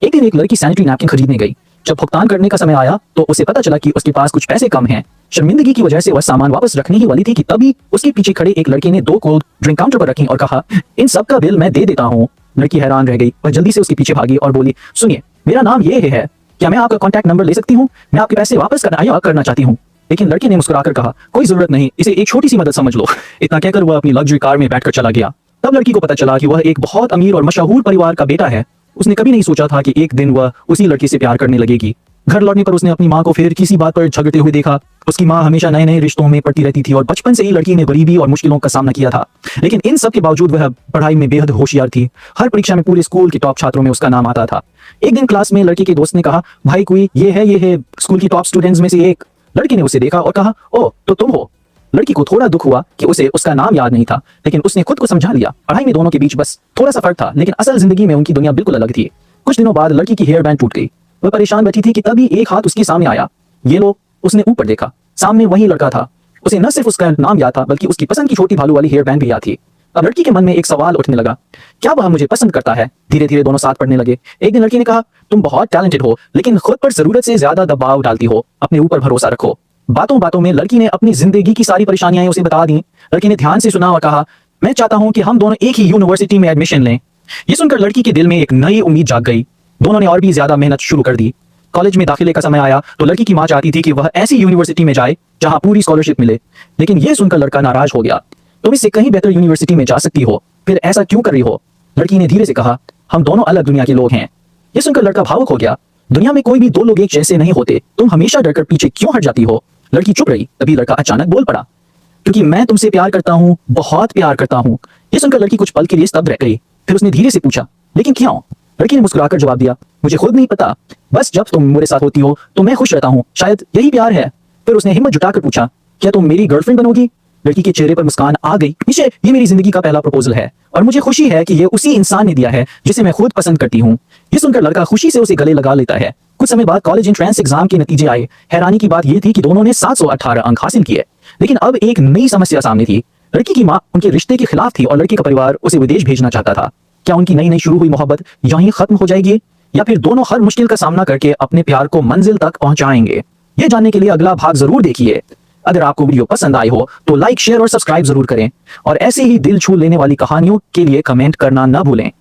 एक दिन एक लड़की सैनिटरी नैपकिन खरीदने गई। जब भुगतान करने का समय आया तो उसे पता चला कि उसके पास कुछ पैसे कम हैं। शर्मिंदगी की वजह से वह सामान वापस रखने ही वाली थी कि तभी उसके पीछे खड़े एक लड़के ने 2 कोल्ड ड्रिंक काउंटर पर रखी और कहा, इन सब का बिल मैं दे देता हूँ। लड़की हैरान रह गई। वह जल्दी से उसके पीछे भागी और बोली, सुनिए, मेरा नाम ये है, क्या मैं आपका कॉन्टैक्ट नंबर ले सकती हूँ? मैं आपके पैसे वापस करना चाहती हूँ। लेकिन लड़के ने मुस्कुराकर कहा, कोई जरूरत नहीं, इसे एक छोटी सी मदद समझ लो। इतना कहकर वह अपनी लग्जरी कार में बैठकर चला गया। तब लड़की को पता चला कि वह एक बहुत अमीर और मशहूर परिवार का बेटा है। उसने कभी नहीं सोचा था कि एक दिन वह उसी लड़की से प्यार करने लगेगी। घर लौटने पर उसने अपनी माँ को फिर किसी बात पर झगड़ते हुए देखा। उसकी माँ हमेशा नए नए रिश्तों में पड़ती रहती थी और बचपन से ही लड़की ने गरीबी और मुश्किलों का सामना किया था। लेकिन इन सब के बावजूद वह पढ़ाई में बेहद होशियार थी। हर परीक्षा में पूरे स्कूल के टॉप छात्रों में उसका नाम आता था। एक दिन क्लास में लड़की के दोस्त ने कहा, भाई कोई ये है स्कूल की टॉप स्टूडेंट्स में से एक। लड़की ने उसे देखा और कहा, ओ तो तुम हो। लड़की को थोड़ा दुख हुआ कि उसे उसका नाम याद नहीं था, लेकिन उसने खुद को समझा लिया। पढ़ाई में दोनों के बीच बस थोड़ा सा फर्क था, लेकिन असल जिंदगी में उनकी दुनिया बिल्कुल अलग थी। कुछ दिनों बाद लड़की की हेयर बैंड टूट गई। वह परेशान बैठी थी कि तभी एक हाथ उसके सामने आया। ये लो, उसने ऊपर देखा, सामने वही लड़का था। उसे न सिर्फ उसका नाम याद था बल्कि उसकी पसंद की छोटी भालू वाली हेयर बैंड भी याद थी। अब लड़की के मन में एक सवाल उठने लगा, क्या वह मुझे पसंद करता है? धीरे धीरे दोनों साथ पढ़ने लगे। एक दिन लड़की ने कहा, तुम बहुत टैलेंटेड हो, लेकिन खुद पर जरूरत से ज्यादा दबाव डालती हो, अपने ऊपर भरोसा रखो। बातों बातों में लड़की ने अपनी जिंदगी की सारी परेशानियां उसे बता दी। लड़की ने ध्यान से सुना और कहा, मैं चाहता हूं कि हम दोनों एक ही यूनिवर्सिटी में एडमिशन लें। ये सुनकर लड़की के दिल में एक नई उम्मीद जाग गई। दोनों ने और भी ज्यादा मेहनत शुरू कर दी। कॉलेज में दाखिले का समय आया तो लड़की की माँ चाहती थी कि वह ऐसी यूनिवर्सिटी में जाए जहां पूरी स्कॉलरशिप मिले, लेकिन यह सुनकर लड़का नाराज हो गया। तुम इससे कहीं बेहतर यूनिवर्सिटी में जा सकती हो, फिर ऐसा क्यों कर रही हो? लड़की ने धीरे से कहा, हम दोनों अलग दुनिया के लोग हैं। यह सुनकर लड़का भावुक हो गया। दुनिया में कोई भी दो लोग एक जैसे नहीं होते, तुम हमेशा डरकर पीछे क्यों हट जाती हो? लड़की चुप रही। तभी लड़का अचानक बोल पड़ा, क्योंकि मैं तुमसे प्यार करता हूँ, बहुत प्यार करता हूँ। यह सुनकर लड़की कुछ पल के लिए स्तब्ध रह गई। फिर उसने धीरे से पूछा, लेकिन क्यों? लड़की ने मुस्कुराकर जवाब दिया, मुझे खुद नहीं पता, बस जब तुम मेरे साथ होती हो तो मैं खुश रहता हूँ, शायद यही प्यार है। फिर उसने हिम्मत जुटाकर पूछा, क्या तुम मेरी गर्लफ्रेंड बनोगी? लड़की के चेहरे पर मुस्कान आ गई। नीचे, ये मेरी जिंदगी का पहला प्रपोजल है और मुझे खुशी है कि ये उसी इंसान ने दिया है जिसे मैं खुद पसंद करती हूँ। ये सुनकर लड़का खुशी से उसे गले लगा लेता है। कुछ समय बाद कॉलेज एंट्रेंस एग्जाम के नतीजे आए। हैरानी की बात यह थी कि दोनों ने 718 अंक हासिल किए। लेकिन अब एक नई समस्या सामने थी। लड़की की माँ उनके रिश्ते के खिलाफ थी और लड़के का परिवार उसे विदेश भेजना चाहता था। क्या उनकी नई नई शुरू हुई मोहब्बत यहीं खत्म हो जाएगी या फिर दोनों हर मुश्किल का सामना करके अपने प्यार को मंजिल तक पहुंचाएंगे? ये जानने के लिए अगला भाग जरूर देखिए। अगर आपको वीडियो पसंद आई हो तो लाइक, शेयर और सब्सक्राइब जरूर करें और ऐसे ही दिल छू लेने वाली कहानियों के लिए कमेंट करना न भूलें।